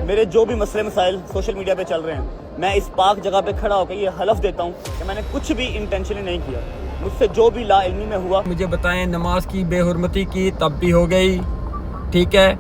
میرے جو بھی مسئلے مسائل سوشل میڈیا پہ چل رہے ہیں، میں اس پاک جگہ پہ کھڑا ہو کے یہ حلف دیتا ہوں کہ میں نے کچھ بھی انٹینشنلی نہیں کیا. مجھ سے جو بھی لا علمی میں ہوا. مجھے بتائیں، نماز کی بے حرمتی کی تب بھی ہو گئی، ٹھیک ہے.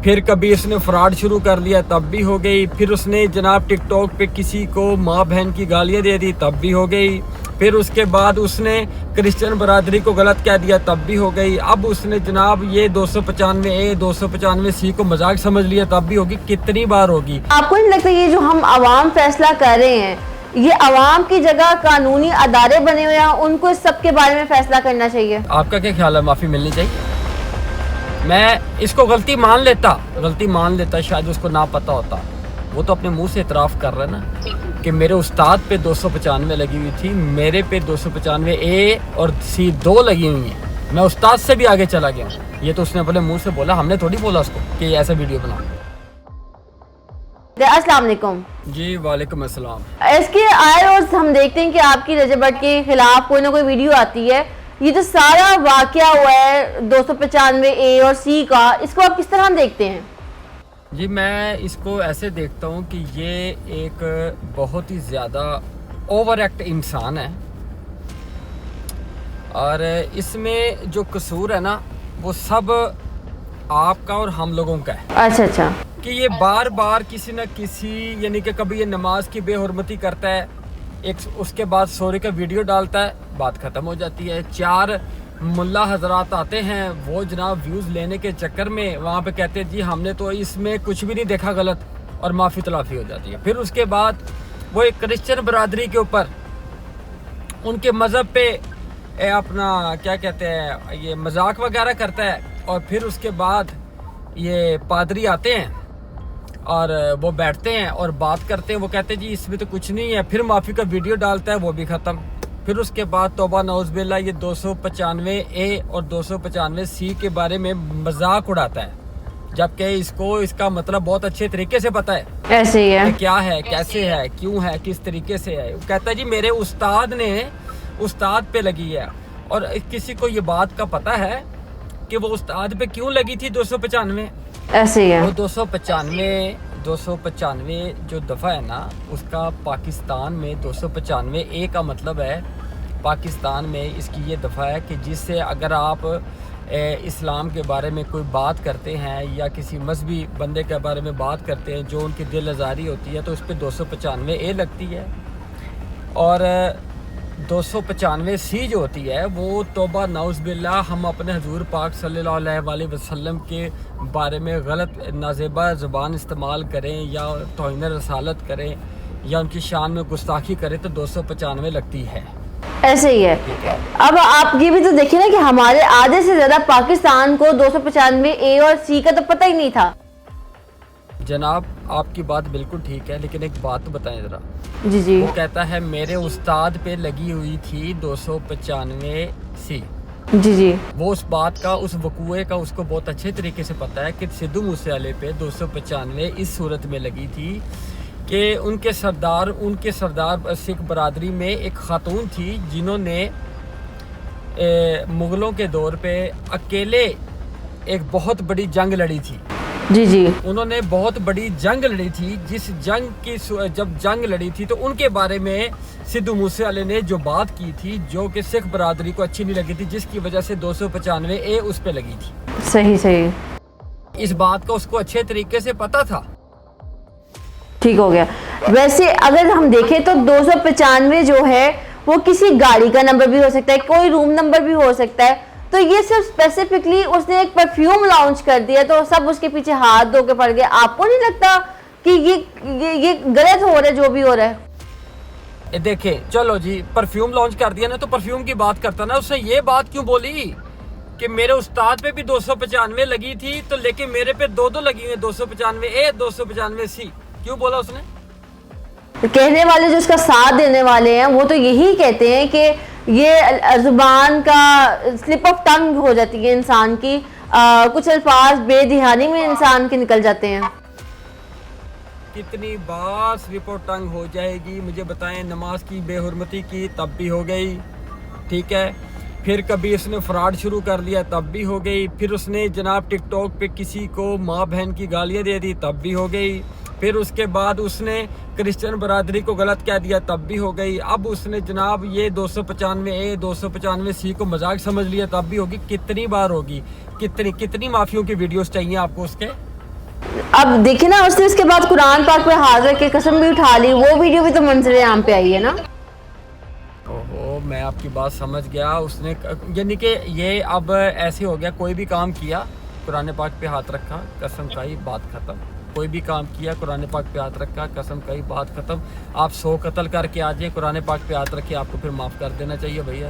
پھر کبھی اس نے فراڈ شروع کر لیا تب بھی ہو گئی. پھر اس نے جناب ٹک ٹاک پہ کسی کو ماں بہن کی گالیاں دے دی تب بھی ہو گئی. پھر اس کے بعد اس نے کرسچن برادری کو غلط کہہ دیا تب بھی ہو گئی. اب اس نے جناب یہ 295A 295C کو مذاق سمجھ لیا تب بھی ہوگی. کتنی بار ہوگی؟ آپ کو نہیں لگتا یہ جو ہم عوام فیصلہ کر رہے ہیں، یہ عوام کی جگہ قانونی ادارے بنے ہوئے ہیں، ان کو اس سب کے بارے میں فیصلہ کرنا چاہیے؟ آپ کا کیا خیال ہے؟ معافی ملنی چاہیے. میں اس کو غلطی مان لیتا، شاید اس کو نہ پتہ ہوتا. وہ تو اپنے منہ سے اعتراف کر رہا ہے نا کہ میرے استاد پہ 295 لگی ہوئی تھی، میرے پہ 295A اور C 2 لگی ہوئی ہیں. میں استاد سے بھی آگے چلا گیا ہوں. یہ تو اس نے اپنے منہ سے بولا، ہم نے تھوڑی بولا اس کو کہ یہ ایسا ویڈیو بنا. السلام علیکم. جی وعلیکم السلام. اس کے آئے روز ہم دیکھتے ہیں کہ آپ کی رجب بٹ کے خلاف کوئی نہ کوئی ویڈیو آتی ہے. یہ جو سارا واقعہ ہوا ہے 295A اور C کا، اس کو آپ کس طرح دیکھتے ہیں؟ جی میں اس کو ایسے دیکھتا ہوں کہ یہ ایک بہت ہی زیادہ اوور ایکٹ انسان ہے، اور اس میں جو قصور ہے نا وہ سب آپ کا اور ہم لوگوں کا ہے. اچھا کہ یہ بار بار کسی نہ کسی، یعنی کہ کبھی یہ نماز کی بے حرمتی کرتا ہے، ایک اس کے بعد سورے کا ویڈیو ڈالتا ہے، بات ختم ہو جاتی ہے. 4 ملا حضرات آتے ہیں، وہ جناب ویوز لینے کے چکر میں وہاں پہ کہتے ہیں جی ہم نے تو اس میں کچھ بھی نہیں دیکھا غلط، اور معافی تلافی ہو جاتی ہے. پھر اس کے بعد وہ ایک کرسچن برادری کے اوپر، ان کے مذہب پہ اپنا کیا کہتے ہیں یہ مذاق وغیرہ کرتا ہے. اور پھر اس کے بعد یہ پادری آتے ہیں اور وہ بیٹھتے ہیں اور بات کرتے ہیں، وہ کہتے ہیں جی اس میں تو کچھ نہیں ہے. پھر معافی کا ویڈیو ڈالتا ہے، وہ بھی ختم. پھر اس کے بعد توبہ نعوذ باللہ یہ 295A اور 295C کے بارے میں مذاق اڑاتا ہے، جبکہ اس کو اس کا مطلب بہت اچھے طریقے سے پتہ ہے. ایسے ہی ہے، کیا ہے، کیسے ہے، کیوں ہے، کس طریقے سے ہے. وہ کہتا ہے جی میرے استاد پہ لگی ہے. اور کسی کو یہ بات کا پتہ ہے کہ وہ استاد پہ کیوں لگی تھی 295؟ ایسے ہی ہے. وہ 295 جو دفعہ ہے نا، اس کا پاکستان میں 295A کا مطلب ہے پاکستان میں اس کی یہ دفعہ ہے کہ جس سے اگر آپ اسلام کے بارے میں کوئی بات کرتے ہیں یا کسی مذہبی بندے کے بارے میں بات کرتے ہیں جو ان کی دل آزاری ہوتی ہے تو اس پہ 295A لگتی ہے. اور 295C جو ہوتی ہے وہ توبہ نعوذ باللہ ہم اپنے حضور پاک صلی اللہ علیہ وآلہ وسلم کے بارے میں غلط نازیبہ زبان استعمال کریں یا توہین رسالت کریں یا ان کی شان میں گستاخی کریں تو 295 لگتی ہے. ایسے ہی ہے. اب آپ یہ بھی تو دیکھیں نا کہ ہمارے آدھے سے زیادہ پاکستان کو 295A اور C کا تو پتہ ہی نہیں تھا. جناب آپ کی بات بالکل ٹھیک ہے، لیکن ایک بات بتائیں ذرا. جی وہ کہتا ہے میرے استاد پہ لگی ہوئی تھی 295C. جی وہ اس بات کا، اس وقوعے کا اس کو بہت اچھے طریقے سے پتہ ہے کہ سدھو موسے والے پہ 295 اس صورت میں لگی تھی کہ ان کے سردار سکھ برادری میں ایک خاتون تھی جنہوں نے مغلوں کے دور پہ اکیلے ایک بہت بڑی جنگ لڑی تھی. جی انہوں نے بہت بڑی جنگ لڑی تھی. جس جنگ کی جب جنگ لڑی تھی تو ان کے بارے میں سدھو موسے والے نے جو بات کی تھی جو کہ سکھ برادری کو اچھی نہیں لگی تھی، جس کی وجہ سے 295A اس پہ لگی تھی. صحیح. اس بات کا اس کو اچھے طریقے سے پتا تھا. ٹھیک ہو گیا. ویسے اگر ہم دیکھیں تو 295 جو ہے وہ کسی گاڑی کا نمبر بھی ہو سکتا ہے، کوئی روم نمبر بھی ہو سکتا ہے. تو یہ صرف اسپیسیفکلی اس نے ایک پرفیوم لانچ کر دیا تو سب اس کے پیچھے ہاتھ دھو کے پڑ گئے. آپ کو نہیں لگتا کہ یہ غلط ہو رہا ہے جو بھی ہو رہا ہے؟ دیکھیں چلو جی پرفیوم لانچ کر دیا نا تو پرفیوم کی بات کرتا نا، اس نے یہ بات کیوں بولی کہ میرے استاد پہ بھی 295 لگی تھی تو لیکن میرے پہ دو لگی ہوئی 295A 295C کیوں بولا اس نے؟ کہنے والے جو اس کا ساتھ دینے والے ہیں وہ تو یہی کہتے ہیں کہ یہ زبان کا سلپ آف ٹنگ ہو جاتی ہے انسان کی، کچھ الفاظ بے دہانی میں انسان کے نکل جاتے ہیں. کتنی بار سلپ آف ٹنگ ہو جائے گی؟ مجھے بتائیں. نماز کی بے حرمتی کی تب بھی ہو گئی، ٹھیک ہے. پھر کبھی اس نے فراڈ شروع کر لیا تب بھی ہو گئی. پھر اس نے جناب ٹک ٹاک پہ کسی کو ماں بہن کی گالیاں دے دی تب بھی ہو گئی. پھر اس کے بعد اس نے کرسچن برادری کو غلط کہہ دیا تب بھی ہو گئی. اب اس نے جناب یہ 295A 295C کو مذاق سمجھ لیا تب بھی ہوگی. کتنی بار ہوگی؟ کتنی معافیوں کی ویڈیوز چاہیے آپ کو اس کے؟ اب دیکھیں نا اس نے اس کے بعد قرآن پاک پہ ہاتھ رکھ کے قسم بھی اٹھا لی, وہ ویڈیو بھی تو منظر عام پہ آئی ہے نا. اوہو میں آپ کی بات سمجھ گیا. اس نے یعنی کہ یہ اب ایسے ہو گیا, کوئی بھی کام کیا قرآن پاک پہ ہاتھ رکھا قسم کھائی بات ختم. کوئی بھی کام کیا قرآن پاک پہ ہاتھ رکھا قسم کھائی بات ختم. آپ 100 قتل کر کے آ جائیں قرآن پاک پہ ہاتھ رکھے آپ کو پھر معاف کر دینا چاہیے بھیا.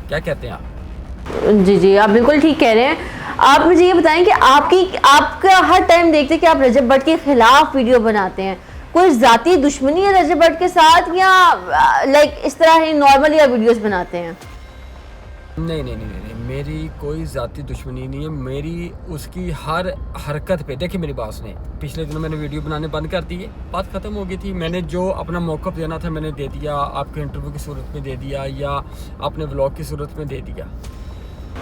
کیا کہتے ہیں آپ؟ جی آپ بالکل ٹھیک کہہ رہے ہیں. آپ مجھے یہ بتائیں کہ آپ کا ہر ٹائم دیکھتے کہ آپ رجب بٹ کے خلاف ویڈیو بناتے ہیں, کوئی ذاتی دشمنی ہے رجب بٹ کے ساتھ یا لائک اس طرح ہی نارملی آپ ویڈیوز بناتے ہیں؟ نہیں میری کوئی ذاتی دشمنی نہیں ہے. میری اس کی ہر حرکت پہ دیکھیں میری بات سنیں, پچھلے دنوں میں نے ویڈیو بنانے بند کر دی ہے, بات ختم ہو گئی تھی. میں نے جو اپنا موقف دینا تھا میں نے دے دیا, آپ کے انٹرویو کی صورت میں دے دیا یا اپنے ولاگ کی صورت میں دے دیا.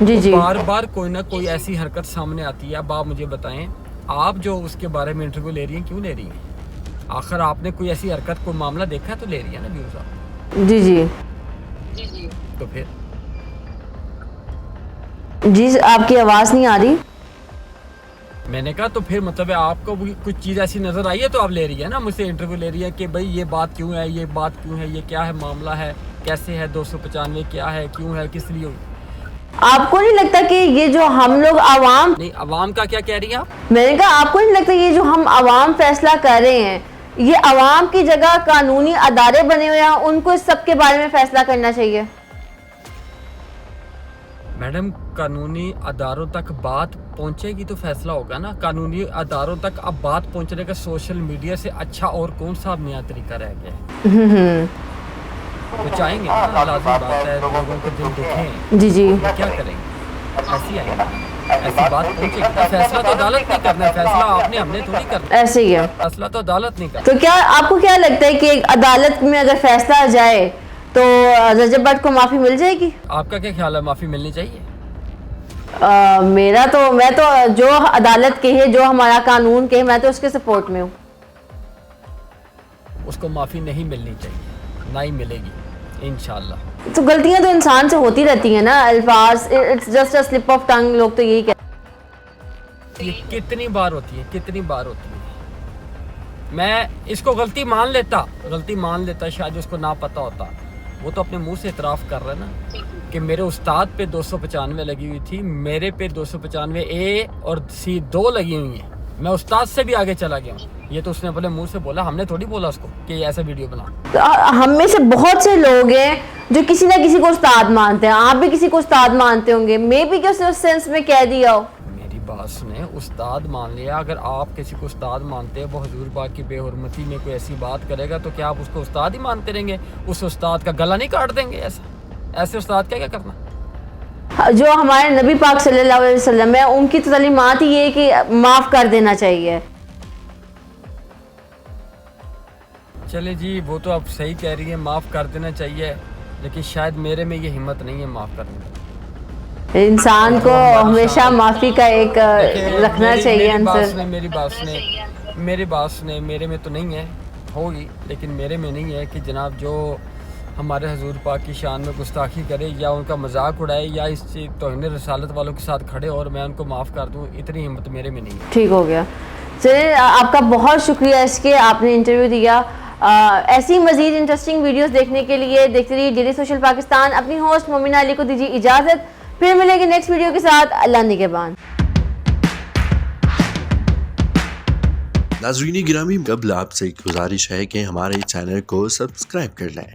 جی بار بار کوئی نہ کوئی ایسی حرکت سامنے آتی ہے. اب آپ مجھے بتائیں آپ جو اس کے بارے میں انٹرویو لے رہی ہیں کیوں لے رہی ہیں؟ آخر آپ نے کوئی ایسی حرکت کوئی معاملہ دیکھا ہے تو لے رہی ہے نا ویوز آپ. جی تو پھر جی آپ کی آواز نہیں آ رہی. میں نے کہا تو پھر مطلب ہے آپ کو کچھ چیز ایسی نظر آئی ہے تو آپ لے رہی ہے نا, مجھ سے انٹرویو لے رہی ہے کہ بھائی یہ بات کیوں ہے, یہ بات کیوں ہے, یہ کیا ہے معاملہ ہے, کیسے ہے 295 کیا ہے, کیوں ہے, کس لیے ہوئی. آپ کو نہیں لگتا کہ یہ جو ہم لوگ عوام نہیں عوام کا کیا کہہ رہی ہیں آپ؟ میں نے کہا آپ کو نہیں لگتا یہ جو ہم عوام فیصلہ کر رہے ہیں یہ عوام کی جگہ قانونی ادارے بنے ہوئے ہیں, ان کو اس سب کے بارے میں فیصلہ کرنا چاہیے؟ میڈم قانونی اداروں تک بات پہنچے گی تو فیصلہ ہوگا نا. قانونی اداروں تک اب بات پہنچنے کا سوشل میڈیا سے اچھا اور کون سا نیا طریقہ رہ گیا ہے؟ تو چاہیں گے نا, لازمی بات ہے لوگوں کے دل دکھیں. جی کیا کریں گے؟ ایسی آئے گا, ایسی بات پہنچے گی. فیصلہ تو عدالت نہیں کرنا ہے, فیصلہ آپ نے ہم نے تھوڑی کرنا ہے. ایسے ہی ہے. فیصلہ تو عدالت نہیں کرنا. تو کیا آپ کو کیا لگتا ہے کہ عدالت میں اگر فیصلہ آ جائے تو رجب بٹ کو معافی مل جائے گی؟ آپ کا کیا خیال ہے, معافی ملنی چاہیے؟ میں تو جو عدالت کہے, جو ہمارا قانون کہے, میں تو اس کے سپورٹ میں ہوں. اس کو معافی نہیں ملنی چاہیے, نہ ہی ملے گی انشاءاللہ. تو غلطیاں تو انسان سے ہوتی رہتی ہیں نا, الفاظ it's just a slip of tongue, لوگ تو یہی کہتے ہیں. یہ کتنی بار ہوتی ہے, کتنی بار ہوتی ہے. میں اس کو غلطی مان لیتا شاید اس کو نہ پتہ ہوتا. وہ تو اپنے منہ سے اعتراف کر رہا ہے نا کہ میرے استاد پہ 295 لگی ہوئی تھی, میرے پہ 295A اور C 2 لگی ہوئی ہیں, میں استاد سے بھی آگے چلا گیا ہوں. یہ تو اس نے اپنے منہ سے بولا, ہم نے تھوڑی بولا اس کو کہ یہ ایسا ویڈیو بنا. ہم میں سے بہت سے لوگ ہیں جو کسی نہ کسی کو استاد مانتے ہیں, آپ بھی کسی کو استاد مانتے ہوں گے, میں بھی کیا اس سینس میں کہہ دیا ہو. میری بات سنیں, استاد مان لیا, اگر آپ کسی کو استاد مانتے ہیں, وہ حضور پاک کی بے حرمتی میں کوئی ایسی بات کرے گا تو کیا آپ اس کو استاد ہی مانتے رہیں گے؟ اس استاد کا گلا نہیں کاٹ دیں گے؟ ایسے استاد کیا کرنا. جو ہمارے نبی پاک صلی اللہ علیہ وسلم ہے ان کی تعلیمات ہی یہ کہ معاف کر دینا چاہیے. چلے جی وہ تو آپ صحیح کہہ رہی ہیں, معاف کر دینا چاہیے, لیکن شاید میرے میں یہ ہمت نہیں ہے معاف کرنے کی. انسان کو ہمیشہ معافی کا ایک رکھنا چاہیے عنصر. میری بات سنیں, میرے میں تو نہیں ہے, ہوگی لیکن میرے میں نہیں ہے کہ جناب جو ہمارے حضور پاک کی شان میں گستاخی کرے یا ان کا مذاق اڑائے یا اس توہین رسالت والوں کے ساتھ کھڑے اور میں ان کو معاف کر دوں, اتنی ہمت میرے میں نہیں ہے. ٹھیک ہو گیا. چلیے آپ کا بہت شکریہ اس کے آپ نے انٹرویو دیا. ایسی مزید انٹرسٹنگ ویڈیوز دیکھنے کے لیے دیکھتے رہیے ڈیلی سوشل پاکستان. اپنی ہوسٹ مومنہ علی کو دیجیے اجازت, پھر ملیں گے نیکسٹ ویڈیو کے ساتھ. اللہ نگہبان. ناظرین گرامی, قبل آپ سے گزارش ہے کہ ہمارے چینل کو سبسکرائب کر لیں.